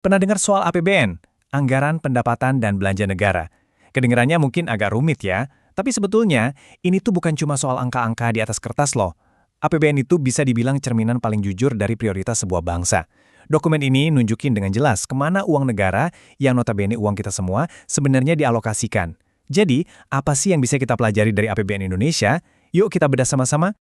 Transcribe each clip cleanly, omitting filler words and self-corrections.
Pernah dengar soal APBN? Anggaran Pendapatan dan Belanja Negara. Kedengarannya mungkin agak rumit ya, tapi sebetulnya ini tuh bukan cuma soal angka-angka di atas kertas loh. APBN itu bisa dibilang cerminan paling jujur dari prioritas sebuah bangsa. Dokumen ini nunjukin dengan jelas kemana uang negara, yang notabene uang kita semua, sebenarnya dialokasikan. Jadi, apa sih yang bisa kita pelajari dari APBN Indonesia? Yuk kita bedah sama-sama.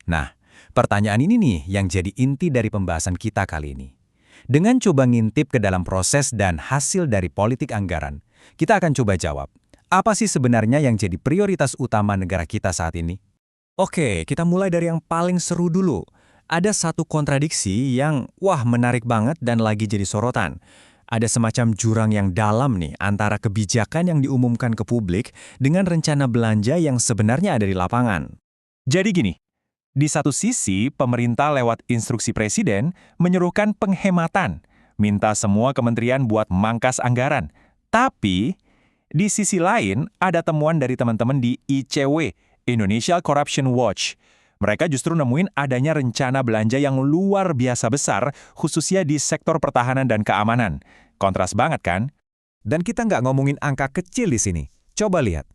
Nah, pertanyaan ini nih yang jadi inti dari pembahasan kita kali ini. Dengan coba ngintip ke dalam proses dan hasil dari politik anggaran, kita akan coba jawab, apa sih sebenarnya yang jadi prioritas utama negara kita saat ini? Oke, kita mulai dari yang paling seru dulu. Ada satu kontradiksi yang, menarik banget dan lagi jadi sorotan. Ada semacam jurang yang dalam nih antara kebijakan yang diumumkan ke publik dengan rencana belanja yang sebenarnya ada di lapangan. Jadi gini, di satu sisi, pemerintah lewat instruksi presiden menyuruhkan penghematan, minta semua kementerian buat mangkas anggaran. Tapi, di sisi lain, ada temuan dari teman-teman di ICW, Indonesia Corruption Watch. Mereka justru nemuin adanya rencana belanja yang luar biasa besar, khususnya di sektor pertahanan dan keamanan. Kontras banget kan? Dan kita nggak ngomongin angka kecil di sini. Coba lihat,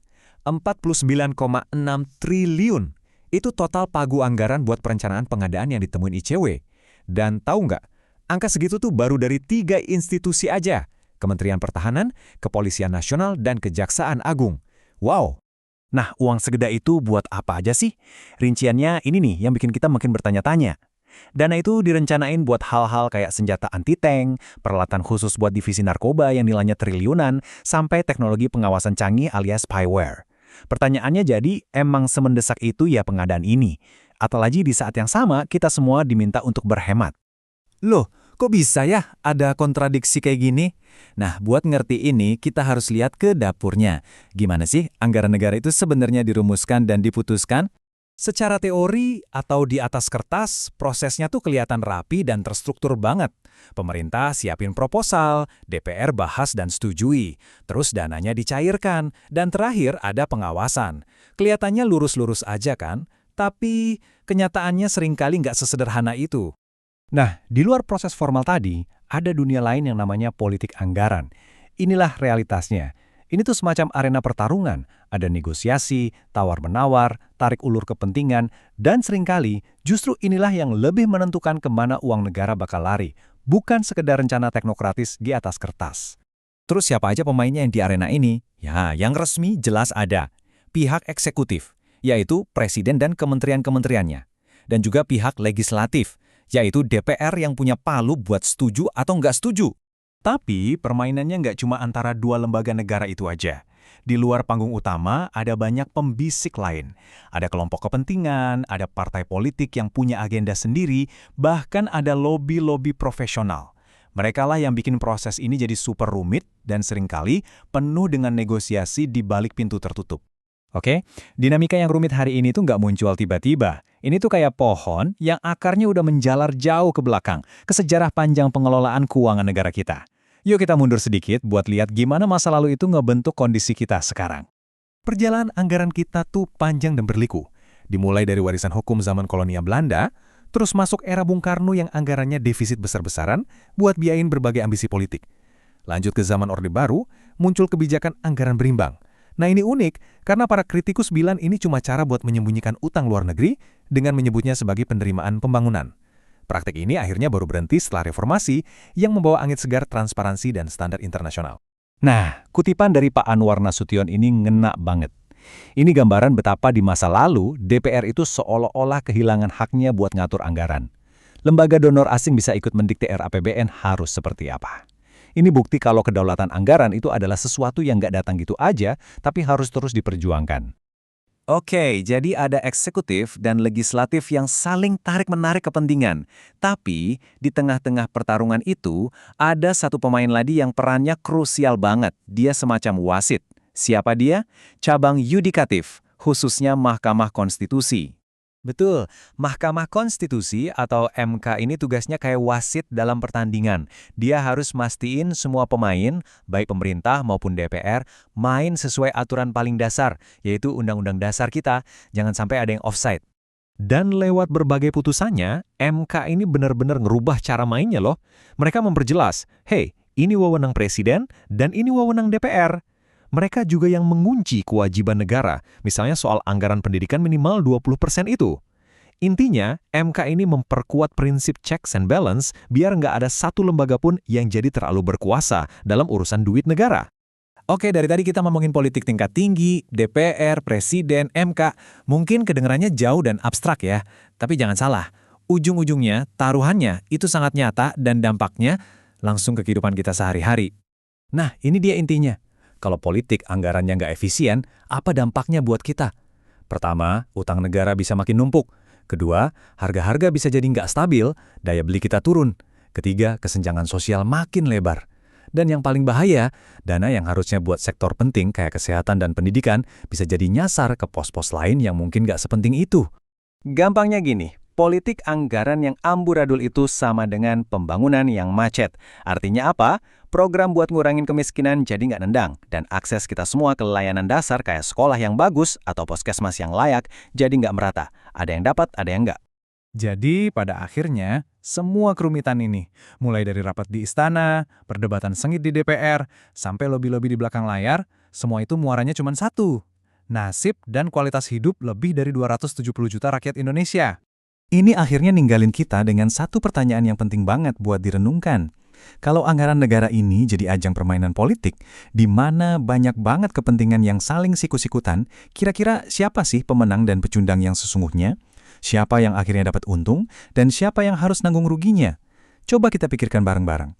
49,6 triliun. Itu total pagu anggaran buat perencanaan pengadaan yang ditemuin ICW. Dan tahu nggak, angka segitu tuh baru dari 3 institusi aja. Kementerian Pertahanan, Kepolisian Nasional, dan Kejaksaan Agung. Wow! Nah, uang segede itu buat apa aja sih? Rinciannya ini nih yang bikin kita makin bertanya-tanya. Dana itu direncanain buat hal-hal kayak senjata anti-tank, peralatan khusus buat divisi narkoba yang nilainya triliunan, sampai teknologi pengawasan canggih alias spyware. Pertanyaannya jadi, emang semendesak itu ya pengadaan ini? Atau lagi di saat yang sama, kita semua diminta untuk berhemat? Loh, kok bisa ya ada kontradiksi kayak gini? Nah, buat ngerti ini, kita harus lihat ke dapurnya. Gimana sih anggaran negara itu sebenarnya dirumuskan dan diputuskan? Secara teori atau di atas kertas, prosesnya tuh kelihatan rapi dan terstruktur banget. Pemerintah siapin proposal, DPR bahas dan setujui, terus dananya dicairkan, dan terakhir ada pengawasan. Kelihatannya lurus-lurus aja kan? Tapi kenyataannya seringkali nggak sesederhana itu. Nah, di luar proses formal tadi, ada dunia lain yang namanya politik anggaran. Inilah realitasnya. Ini tuh semacam arena pertarungan, ada negosiasi, tawar-menawar, tarik ulur kepentingan, dan seringkali justru inilah yang lebih menentukan kemana uang negara bakal lari, bukan sekedar rencana teknokratis di atas kertas. Terus siapa aja pemainnya yang di arena ini? Ya, yang resmi jelas ada. Pihak eksekutif, yaitu presiden dan kementerian-kementeriannya. Dan juga pihak legislatif, yaitu DPR yang punya palu buat setuju atau nggak setuju. Tapi permainannya nggak cuma antara dua lembaga negara itu aja. Di luar panggung utama ada banyak pembisik lain. Ada kelompok kepentingan, ada partai politik yang punya agenda sendiri, bahkan ada lobby-lobby profesional. Mereka lah yang bikin proses ini jadi super rumit dan seringkali penuh dengan negosiasi di balik pintu tertutup. Oke, dinamika yang rumit hari ini tuh nggak muncul tiba-tiba. Ini tuh kayak pohon yang akarnya udah menjalar jauh ke belakang, ke sejarah panjang pengelolaan keuangan negara kita. Yuk kita mundur sedikit buat lihat gimana masa lalu itu ngebentuk kondisi kita sekarang. Perjalanan anggaran kita tuh panjang dan berliku. Dimulai dari warisan hukum zaman kolonial Belanda, terus masuk era Bung Karno yang anggarannya defisit besar-besaran buat biayain berbagai ambisi politik. Lanjut ke zaman Orde Baru, muncul kebijakan anggaran berimbang. Nah ini unik, karena para kritikus bilang ini cuma cara buat menyembunyikan utang luar negeri dengan menyebutnya sebagai penerimaan pembangunan. Praktik ini akhirnya baru berhenti setelah reformasi yang membawa angin segar transparansi dan standar internasional. Nah, kutipan dari Pak Anwar Nasution ini ngena banget. Ini gambaran betapa di masa lalu DPR itu seolah-olah kehilangan haknya buat ngatur anggaran. Lembaga donor asing bisa ikut mendikte RAPBN harus seperti apa. Ini bukti kalau kedaulatan anggaran itu adalah sesuatu yang nggak datang gitu aja, tapi harus terus diperjuangkan. Oke, jadi ada eksekutif dan legislatif yang saling tarik-menarik kepentingan. Tapi, di tengah-tengah pertarungan itu, ada satu pemain lagi yang perannya krusial banget. Dia semacam wasit. Siapa dia? Cabang yudikatif, khususnya Mahkamah Konstitusi. Betul, Mahkamah Konstitusi atau MK ini tugasnya kayak wasit dalam pertandingan. Dia harus mastiin semua pemain, baik pemerintah maupun DPR, main sesuai aturan paling dasar, yaitu Undang-Undang Dasar kita, jangan sampai ada yang offside. Dan lewat berbagai putusannya, MK ini benar-benar ngerubah cara mainnya loh. Mereka memperjelas, hey, ini wewenang presiden dan ini wewenang DPR. Mereka juga yang mengunci kewajiban negara, misalnya soal anggaran pendidikan minimal 20% itu. Intinya, MK ini memperkuat prinsip checks and balance biar nggak ada satu lembaga pun yang jadi terlalu berkuasa dalam urusan duit negara. Oke, dari tadi kita ngomongin politik tingkat tinggi, DPR, Presiden, MK. Mungkin kedengarannya jauh dan abstrak ya. Tapi jangan salah, ujung-ujungnya, taruhannya itu sangat nyata dan dampaknya langsung ke kehidupan kita sehari-hari. Nah, ini dia intinya. Kalau politik anggarannya nggak efisien, apa dampaknya buat kita? Pertama, utang negara bisa makin numpuk. Kedua, harga-harga bisa jadi nggak stabil, daya beli kita turun. Ketiga, kesenjangan sosial makin lebar. Dan yang paling bahaya, dana yang harusnya buat sektor penting kayak kesehatan dan pendidikan bisa jadi nyasar ke pos-pos lain yang mungkin nggak sepenting itu. Gampangnya gini, politik anggaran yang amburadul itu sama dengan pembangunan yang macet. Artinya apa? Program buat ngurangin kemiskinan jadi nggak nendang, dan akses kita semua ke layanan dasar kayak sekolah yang bagus atau puskesmas yang layak jadi nggak merata. Ada yang dapat, ada yang nggak. Jadi pada akhirnya, semua kerumitan ini, mulai dari rapat di istana, perdebatan sengit di DPR, sampai lobi-lobi di belakang layar, semua itu muaranya cuma satu. Nasib dan kualitas hidup lebih dari 270 juta rakyat Indonesia. Ini akhirnya ninggalin kita dengan satu pertanyaan yang penting banget buat direnungkan. Kalau anggaran negara ini jadi ajang permainan politik, di mana banyak banget kepentingan yang saling sikut-sikutan, kira-kira siapa sih pemenang dan pecundang yang sesungguhnya? Siapa yang akhirnya dapat untung, dan siapa yang harus nanggung ruginya? Coba kita pikirkan bareng-bareng.